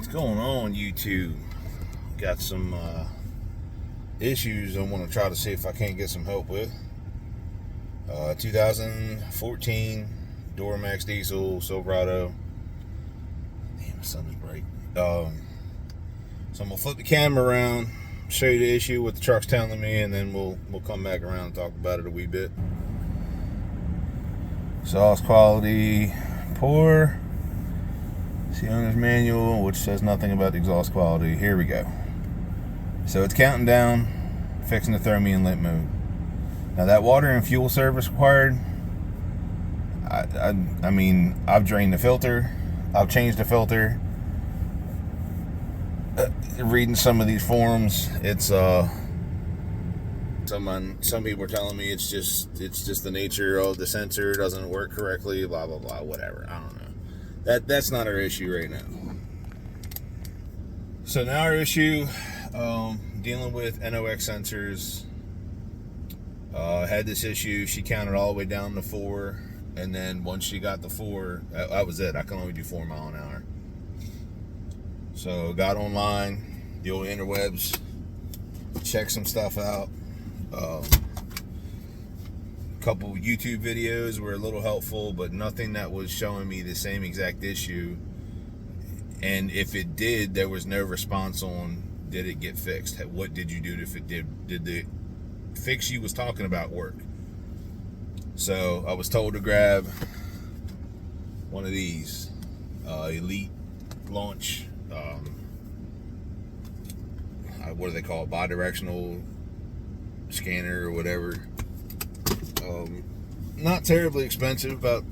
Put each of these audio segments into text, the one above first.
What's going on, YouTube? Got some issues I want to try to see if I can't get some help with. 2014 Duramax diesel Silverado. Damn, my sun is bright. So I'm gonna flip the camera around, show you the issue, what the truck's telling me, and then we'll come back around and talk about it a wee bit. Exhaust quality poor. See owner's manual, which says nothing about the exhaust quality. Here we go. So it's counting down, fixing to throw me in limp mode. Now that water and fuel service required, I mean, I've drained the filter, I've changed the filter. Reading some of these forums, it's some people are telling me it's just the nature of the sensor, doesn't work correctly, blah blah blah, whatever. I don't know. That's not our issue right now. So now our issue, dealing with NOx sensors. Had this issue. She counted all the way down to 4, and then once she got to 4, that was it. I can only do 4 mile an hour. So got online, the old interwebs, checked some stuff out. Couple YouTube videos were a little helpful, but nothing that was showing me the same exact issue. And if it did, there was no response on, did it get fixed? What did you do if it did the fix you was talking about work? So I was told to grab one of these elite launch, what do they call it, bi-directional scanner or whatever. Not terribly expensive, about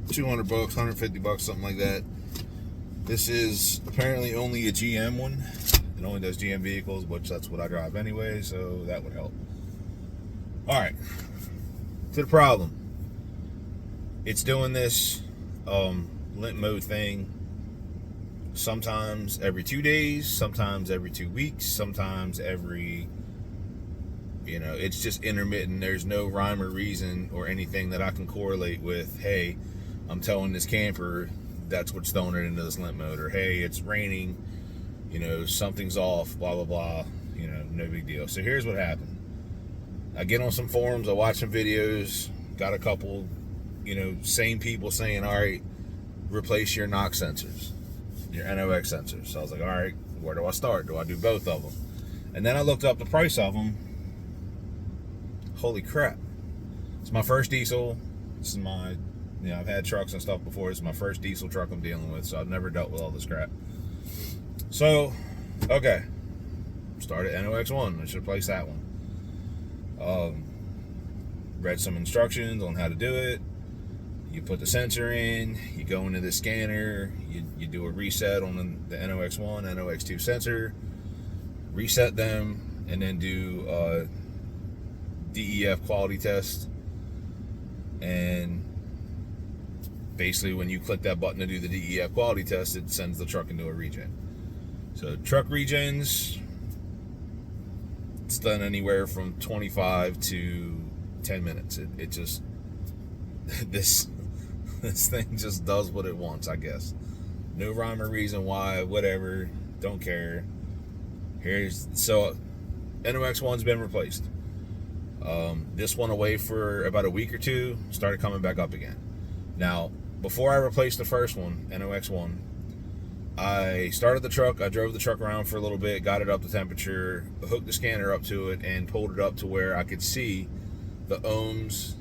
$200, $150, something like that. This is apparently only a GM one. It only does GM vehicles, which that's what I drive anyway, so that would help. All right, to the problem. It's doing this limp mode thing sometimes every 2 days, sometimes every 2 weeks, sometimes every, it's just intermittent. There's no rhyme or reason or anything that I can correlate with, hey, I'm towing this camper, that's what's throwing it into this limp mode, or hey, it's raining, something's off, blah blah blah, no big deal. So here's what happened. I get on some forums, I watch some videos, got a couple same people saying, all right, replace your NOx sensors, your NOx sensors. So I was like, all right, where do I start? Do I do both of them? And then I looked up the price of them. Holy crap. It's my first diesel. This is my, I've had trucks and stuff before. It's my first diesel truck I'm dealing with, so I've never dealt with all this crap. So, okay. Started NOx 1. I should replace that one. Read some instructions on how to do it. You put the sensor in, you go into the scanner, you do a reset on the NOx 1, NOx 2 sensor, reset them, and then do DEF quality test. And basically when you click that button to do the DEF quality test, it sends the truck into a regen. So truck regens, it's done anywhere from 25 to 10 minutes. It just this thing just does what it wants, I guess. No rhyme or reason why, whatever, don't care. So NOx 1's been replaced. This one away for about a week or two, started coming back up again. Now, before I replaced the first one, NOx 1, I started the truck, I drove the truck around for a little bit, got it up to temperature, hooked the scanner up to it, and pulled it up to where I could see the ohms,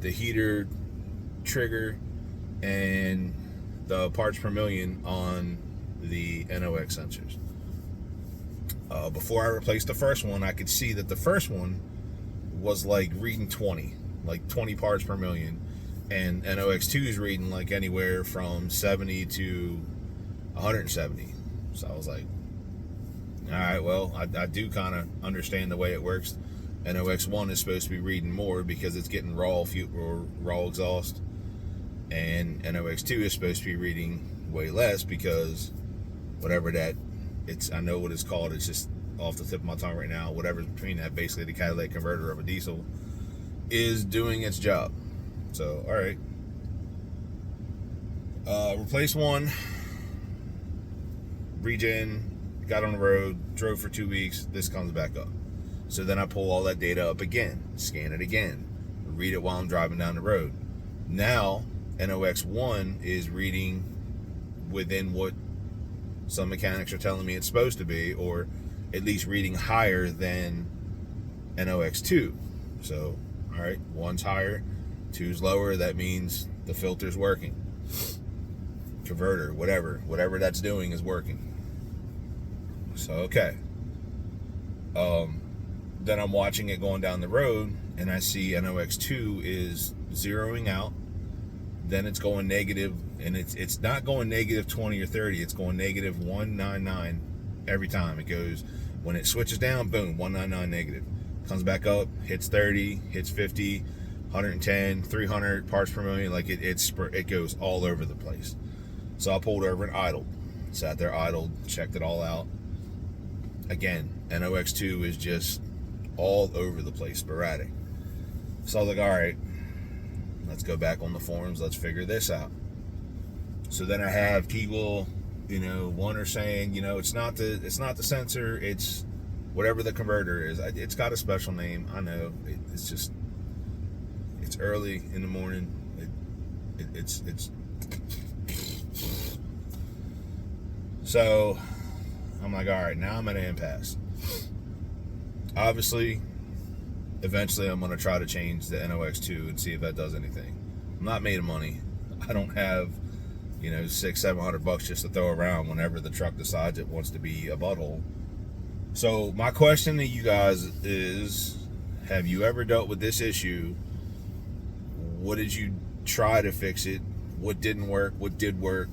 the heater trigger, and the parts per million on the NOx sensors. Before I replaced the first one, I could see that the first one was like reading 20 parts per million, and NOx 2 is reading like anywhere from 70 to 170. So I was like, all right, well, I do kind of understand the way it works. NOx 1 is supposed to be reading more because it's getting raw fuel or raw exhaust, and NOx 2 is supposed to be reading way less because whatever that, I know what it's called, it's just off the tip of my tongue right now, whatever's between that, basically the catalytic converter of a diesel is doing its job. So, all right. Replace one, regen, got on the road, drove for 2 weeks, this comes back up. So then I pull all that data up again, scan it again, read it while I'm driving down the road. Now, NOx1 is reading within what some mechanics are telling me it's supposed to be, or at least reading higher than NOx2. So, all right, 1's higher, 2's lower, that means the filter's working. Converter, whatever that's doing is working. So, okay. Then I'm watching it going down the road, and I see NOx2 is zeroing out. Then it's going negative, and it's not going negative 20 or 30. It's going negative 199 every time. It goes, when it switches down, boom, 199 negative. Comes back up, hits 30, hits 50, 110, 300 parts per million. Like it goes all over the place. So I pulled over and idled. Sat there idled, checked it all out. Again, NOx2 is just all over the place, sporadic. So I was like, all right, let's go back on the forums, let's figure this out. So then I have people, one are saying, it's not the sensor, it's whatever the converter is. It's got a special name, I know. It's early in the morning. It's so I'm like, all right, now I'm at an impasse. Obviously, eventually I'm going to try to change the NOx2 and see if that does anything. I'm not made of money. I don't have, $600-700 just to throw around whenever the truck decides it wants to be a butthole. So my question to you guys is, have you ever dealt with this issue? What did you try to fix it? What didn't work? What did work?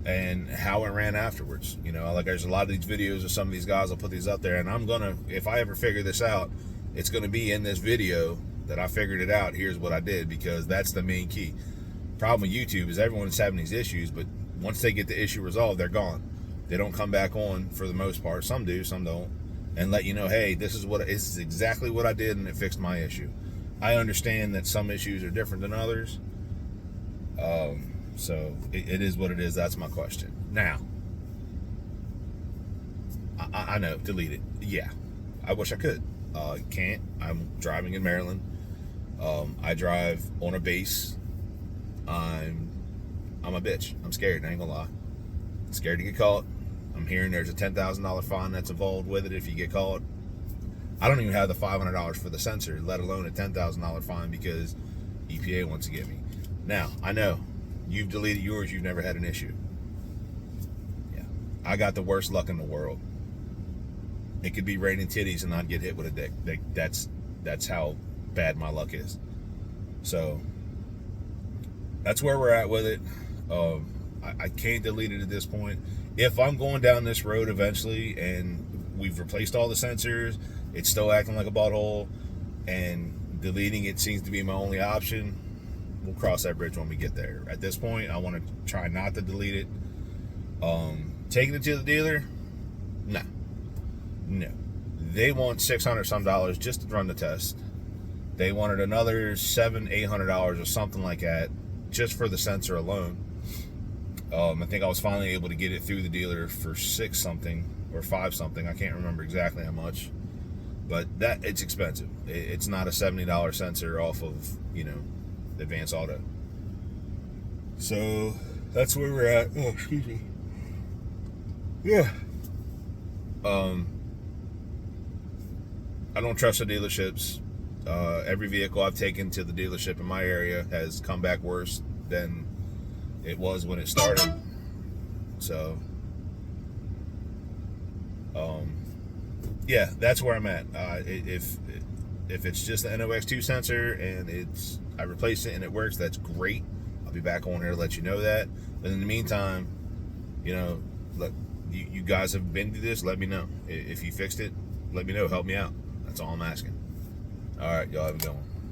And how it ran afterwards. Like there's a lot of these videos of some of these guys. I'll put these up there, and I'm gonna, if I ever figure this out, it's gonna be in this video that I figured it out. Here's what I did, because that's the main key. Problem with YouTube is everyone's having these issues, but once they get the issue resolved, they're gone. They don't come back on for the most part. Some do, some don't, and let you know, hey, this is exactly what I did, and it fixed my issue. I understand that some issues are different than others. So it is what it is. That's my question. Now, I know, delete it. Yeah, I wish I could. Can't. I'm driving in Maryland. I drive on a base. I'm a bitch. I'm scared. I ain't gonna lie. I'm scared to get caught. I'm hearing there's a $10,000 fine that's involved with it if you get caught. I don't even have the $500 for the sensor, let alone a $10,000 fine because EPA wants to get me. Now, I know you've deleted yours, you've never had an issue. Yeah, I got the worst luck in the world. It could be raining titties and I'd get hit with a dick. That's how bad my luck is. So that's where we're at with it. I can't delete it at this point. If I'm going down this road eventually and we've replaced all the sensors, it's still acting like a butthole, and deleting it seems to be my only option, we'll cross that bridge when we get there. At this point, I want to try not to delete it. Taking it to the dealer? No. They want $600 some just to run the test. They wanted another $700-800 or something like that just for the sensor alone. I think I was finally able to get it through the dealer for $6 something or $5 something. I can't remember exactly how much, but it's expensive. It's not a $70 sensor off of Advanced Auto. So that's where we're at. Oh, excuse me. Yeah. I don't trust the dealerships. Every vehicle I've taken to the dealership in my area has come back worse than it was when it started. So, yeah, that's where I'm at. If it's just the NOx2 sensor and I replace it and it works, that's great. I'll be back on here to let you know that. But in the meantime, look, you guys have been through this. Let me know if you fixed it. Let me know. Help me out. That's all I'm asking. All right, y'all have a good one.